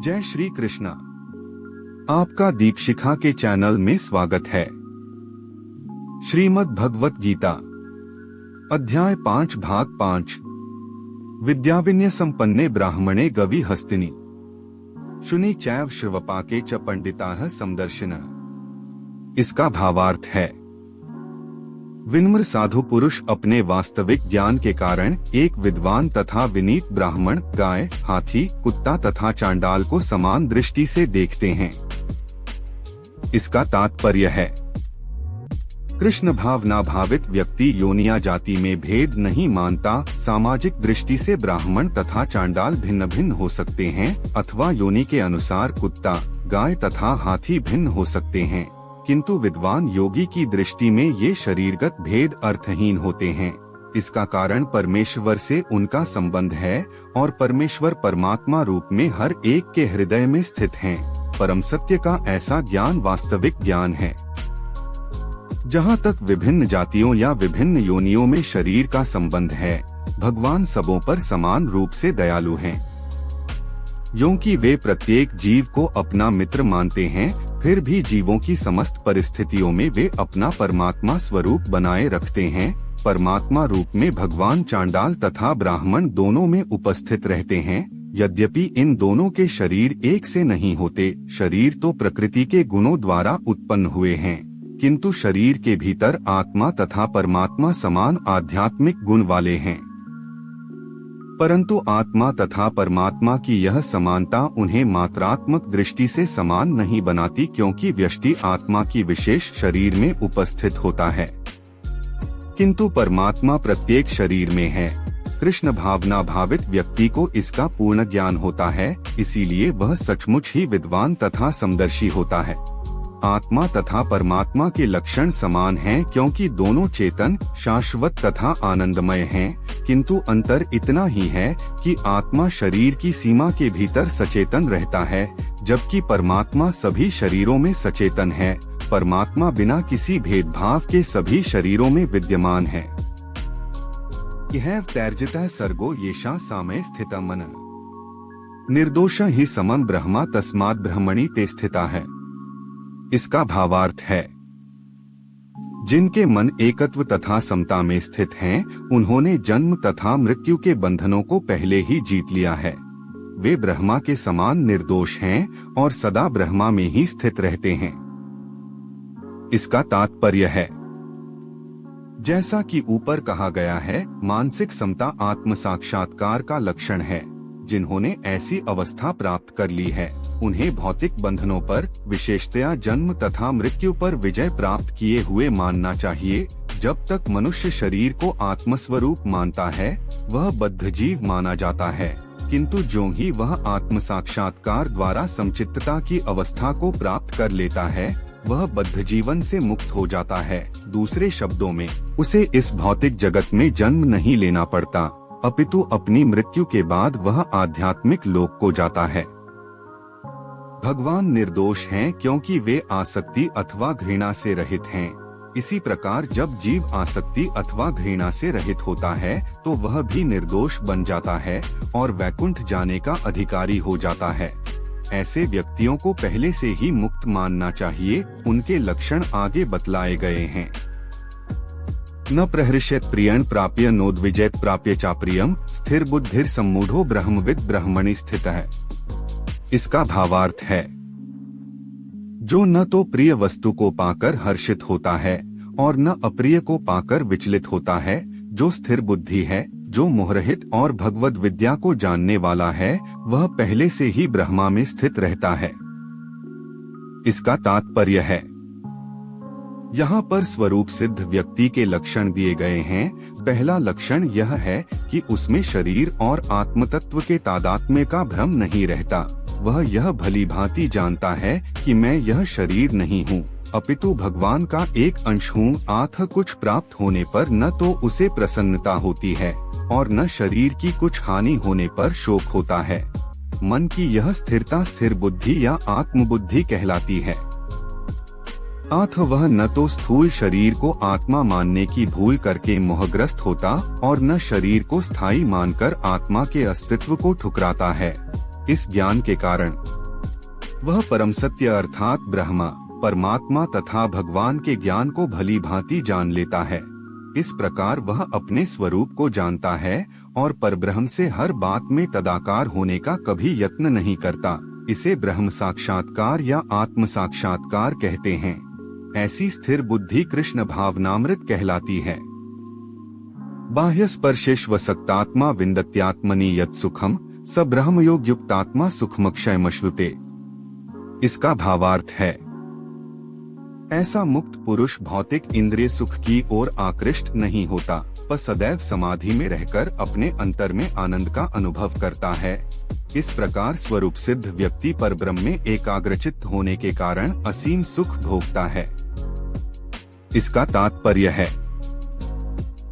जय श्री कृष्णा। आपका दीक्षिखा के चैनल में स्वागत है। श्रीमद् भगवत गीता अध्याय 5 भाग 5 विद्याविनय संपन्ने ब्राह्मणे गवि हस्तिनी शुनि चैव श्रवपाके च पंडिताः समदर्शिन। इसका भावार्थ है, विनम्र साधु पुरुष अपने वास्तविक ज्ञान के कारण एक विद्वान तथा विनीत ब्राह्मण गाय, हाथी, कुत्ता तथा चांडाल को समान दृष्टि से देखते हैं। इसका तात्पर्य है, कृष्ण भावना भावित व्यक्ति योनिया जाति में भेद नहीं मानता। सामाजिक दृष्टि से ब्राह्मण तथा चांडाल भिन्न भिन्न हो सकते हैं अथवा योनि के अनुसार कुत्ता, गाय तथा हाथी भिन्न हो सकते हैं, किंतु विद्वान योगी की दृष्टि में ये शरीरगत भेद अर्थहीन होते हैं। इसका कारण परमेश्वर से उनका संबंध है और परमेश्वर परमात्मा रूप में हर एक के हृदय में स्थित हैं। परम सत्य का ऐसा ज्ञान वास्तविक ज्ञान है। जहाँ तक विभिन्न जातियों या विभिन्न योनियों में शरीर का संबंध है, भगवान सबों पर समान रूप से दयालु हैं। क्योंकि वे प्रत्येक जीव को अपना मित्र मानते हैं, फिर भी जीवों की समस्त परिस्थितियों में वे अपना परमात्मा स्वरूप बनाए रखते हैं। परमात्मा रूप में भगवान चांडाल तथा ब्राह्मण दोनों में उपस्थित रहते हैं। यद्यपि इन दोनों के शरीर एक से नहीं होते, शरीर तो प्रकृति के गुणों द्वारा उत्पन्न हुए हैं, किंतु शरीर के भीतर आत्मा तथा परमात्मा समान आध्यात्मिक गुण वाले हैं। परंतु आत्मा तथा परमात्मा की यह समानता उन्हें मात्रात्मक दृष्टि से समान नहीं बनाती, क्योंकि व्यष्टि आत्मा की विशेष शरीर में उपस्थित होता है, किंतु परमात्मा प्रत्येक शरीर में है। कृष्ण भावना भावित व्यक्ति को इसका पूर्ण ज्ञान होता है, इसीलिए वह सचमुच ही विद्वान तथा समदर्शी होता है। आत्मा तथा परमात्मा के लक्षण समान हैं, क्योंकि दोनों चेतन, शाश्वत तथा आनंदमय हैं, किंतु अंतर इतना ही है कि आत्मा शरीर की सीमा के भीतर सचेतन रहता है, जबकि परमात्मा सभी शरीरों में सचेतन है। परमात्मा बिना किसी भेदभाव के सभी शरीरों में विद्यमान है। यह तैर्जितः सर्गो येषां सामये स्थिता मन निर्दोष ही समं ब्रह्मा तस्मात् ब्रह्मणि ते स्थिता है। इसका भावार्थ है, जिनके मन एकत्व तथा समता में स्थित हैं, उन्होंने जन्म तथा मृत्यु के बंधनों को पहले ही जीत लिया है। वे ब्रह्मा के समान निर्दोष हैं और सदा ब्रह्मा में ही स्थित रहते हैं। इसका तात्पर्य है, जैसा कि ऊपर कहा गया है, मानसिक समता आत्म साक्षात्कार का लक्षण है। जिन्होंने ऐसी अवस्था प्राप्त कर ली है, उन्हें भौतिक बंधनों पर, विशेषतया जन्म तथा मृत्यु पर विजय प्राप्त किए हुए मानना चाहिए। जब तक मनुष्य शरीर को आत्मस्वरूप मानता है, वह बद्ध जीव माना जाता है, किंतु ज्यों ही वह आत्म साक्षात्कार द्वारा समचित्तता की अवस्था को प्राप्त कर लेता है, वह बद्ध जीवन से मुक्त हो जाता है। दूसरे शब्दों में, उसे इस भौतिक जगत में जन्म नहीं लेना पड़ता, अपितु अपनी मृत्यु के बाद वह आध्यात्मिक लोक को जाता है। भगवान निर्दोष हैं, क्योंकि वे आसक्ति अथवा घृणा से रहित हैं। इसी प्रकार जब जीव आसक्ति अथवा घृणा से रहित होता है, तो वह भी निर्दोष बन जाता है और वैकुंठ जाने का अधिकारी हो जाता है। ऐसे व्यक्तियों को पहले से ही मुक्त मानना चाहिए। उनके लक्षण आगे बतलाए गए हैं। न प्रहृष्यत प्रियं प्राप्य नोद्विजयत प्राप्य चाप्रियम स्थिर बुद्धिर सम्मूढ़ो ब्रह्मविद ब्रह्मणि स्थित है। इसका भावार्थ है, जो न तो प्रिय वस्तु को पाकर हर्षित होता है और न अप्रिय को पाकर विचलित होता है, जो स्थिर बुद्धि है, जो मोहरहित और भगवद विद्या को जानने वाला है, वह पहले से ही ब्रह्मा में स्थित रहता है। इसका तात्पर्य है, यहाँ पर स्वरूप सिद्ध व्यक्ति के लक्षण दिए गए हैं। पहला लक्षण यह है कि उसमें शरीर और आत्मतत्व के तादात्म्य का भ्रम नहीं रहता। वह यह भली भांति जानता है कि मैं यह शरीर नहीं हूँ, अपितु भगवान का एक अंश हूँ। अतः कुछ प्राप्त होने पर न तो उसे प्रसन्नता होती है और न शरीर की कुछ हानि होने पर शोक होता है। मन की यह स्थिरता स्थिर बुद्धि या आत्मबुद्धि कहलाती है। अतः वह न तो स्थूल शरीर को आत्मा मानने की भूल करके मोहग्रस्त होता और न शरीर को स्थायी मानकर आत्मा के अस्तित्व को ठुकराता है। इस ज्ञान के कारण वह परम सत्य अर्थात ब्रह्मा, परमात्मा तथा भगवान के ज्ञान को भली भांति जान लेता है। इस प्रकार वह अपने स्वरूप को जानता है और परब्रह्म से हर बात में तदाकार होने का कभी यत्न नहीं करता। इसे ब्रह्म साक्षात्कार या आत्म साक्षात्कार कहते हैं। ऐसी स्थिर बुद्धि कृष्ण भावनामृत कहलाती है। बाह्य स्पर्शेष्वसक्तात्मा विन्दत्यात्मनि यत् सुखम स ब्रह्मयोग युक्तात्मा सुखमक्षयमश्नुते। इसका भावार्थ है, ऐसा मुक्त पुरुष भौतिक इंद्रिय सुख की ओर आकृष्ट नहीं होता, पर सदैव समाधि में रहकर अपने अंतर में आनंद का अनुभव करता है। इस प्रकार स्वरूप सिद्ध व्यक्ति परब्रह्म में एकाग्रचित्त होने के कारण असीम सुख भोगता है। इसका तात्पर्य है,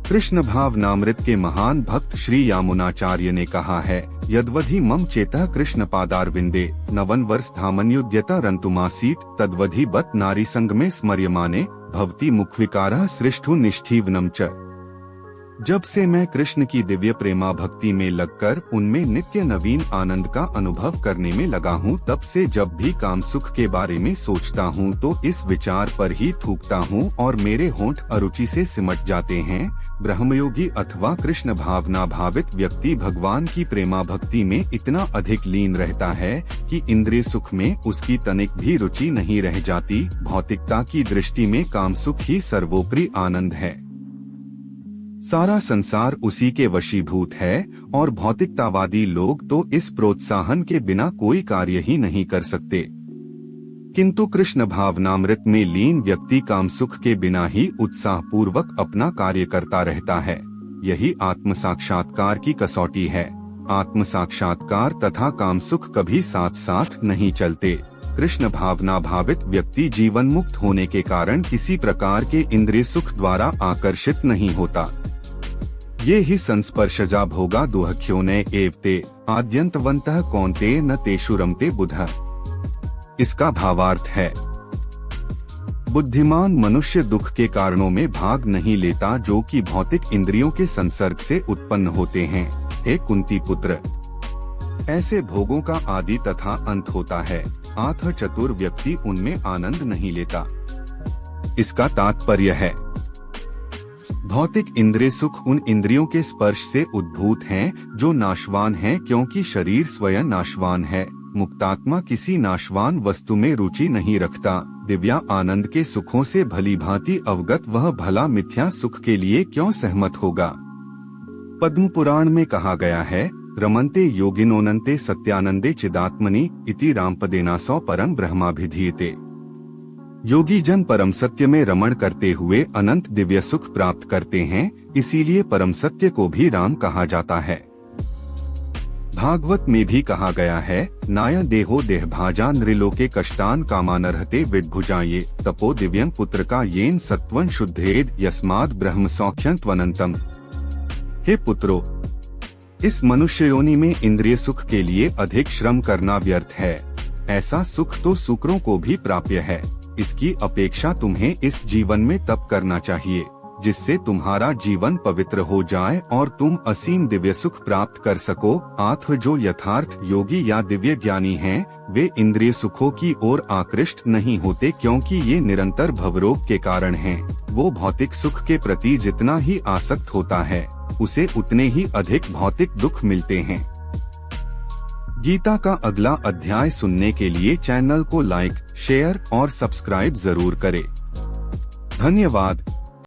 कृष्ण भावनामृत के महान भक्त श्री यामुनाचार्य ने कहा है, यद्वधि मम चेतः कृष्ण पादारविंदे नवन वर्ष धामन्युद्यत रंतुमासीत तद्वधि बत नारी संग में स्मर्यमाने भवति मुखविकारः सृष्टु निष्ठीवनम च। जब से मैं कृष्ण की दिव्य प्रेमा भक्ति में लगकर उनमें नित्य नवीन आनंद का अनुभव करने में लगा हूँ, तब से जब भी काम सुख के बारे में सोचता हूँ तो इस विचार पर ही थूकता हूँ और मेरे होंठ अरुचि से सिमट जाते हैं। ब्रह्मयोगी अथवा कृष्ण भावना भावित व्यक्ति भगवान की प्रेमा भक्ति में इतना अधिक लीन रहता है कि इंद्रिय सुख में उसकी तनिक भी रुचि नहीं रह जाती। भौतिकता की दृष्टि में काम सुख ही सर्वोपरि आनंद है। सारा संसार उसी के वशीभूत है और भौतिकतावादी लोग तो इस प्रोत्साहन के बिना कोई कार्य ही नहीं कर सकते। किंतु कृष्ण भावनामृत में लीन व्यक्ति काम सुख के बिना ही उत्साह पूर्वक अपना कार्य करता रहता है। यही आत्म साक्षात्कार की कसौटी है। आत्म साक्षात्कार तथा काम सुख कभी साथ साथ नहीं चलते। कृष्ण भावना भावित व्यक्ति जीवन मुक्त होने के कारण किसी प्रकार के इंद्रिय सुख द्वारा आकर्षित नहीं होता। ये ही संस्पर्शजा भोगा दुहख्योने एवते आद्यंतवन्तः कौन्तेय न तेषु रमते बुधः। इसका भावार्थ है, बुद्धिमान मनुष्य दुख के कारणों में भाग नहीं लेता जो कि भौतिक इंद्रियों के संसर्ग से उत्पन्न होते हैं। हे कुंती पुत्र, ऐसे भोगों का आदि तथा अंत होता है, आत्म चतुर व्यक्ति उनमें आनंद नहीं लेता। इसका तात्पर्य है, भौतिक इंद्रिय सुख उन इंद्रियों के स्पर्श से उद्भूत हैं जो नाशवान हैं, क्योंकि शरीर स्वयं नाशवान है। मुक्तात्मा किसी नाशवान वस्तु में रुचि नहीं रखता। दिव्या आनंद के सुखों से भली भांति अवगत वह भला मिथ्या सुख के लिए क्यों सहमत होगा। पद्म पुराण में कहा गया है, रमन्ते योगिनोनन्ते सत्यानंदे चिदात्मनि इति रामपदेनासौ परम ब्रह्माभिधीयते। योगी जन परम सत्य में रमण करते हुए अनंत दिव्य सुख प्राप्त करते हैं, इसीलिए परम सत्य को भी राम कहा जाता है। भागवत में भी कहा गया है, नाय देहो देहभाजा नृलोके कष्टान कामानर्हते विद्भुजाये तपो दिव्यं पुत्र का येन सत्वं शुद्धेद यस्माद् ब्रह्म सौख्यं त्वनंतम। हे पुत्रो, इस मनुष्य योनि में इंद्रिय सुख के लिए अधिक श्रम करना व्यर्थ है। ऐसा सुख तो शुक्रों को भी प्राप्य है। इसकी अपेक्षा तुम्हें इस जीवन में तप करना चाहिए, जिससे तुम्हारा जीवन पवित्र हो जाए और तुम असीम दिव्य सुख प्राप्त कर सको। आत्म जो यथार्थ योगी या दिव्य ज्ञानी हैं, वे इंद्रिय सुखों की ओर आकृष्ट नहीं होते, क्योंकि ये निरंतर भवरोग के कारण हैं। वो भौतिक सुख के प्रति जितना ही आसक्त होता है, उसे उतने ही अधिक भौतिक दुख मिलते हैं। गीता का अगला अध्याय सुनने के लिए चैनल को लाइक, शेयर और सब्सक्राइब जरूर करें। धन्यवाद।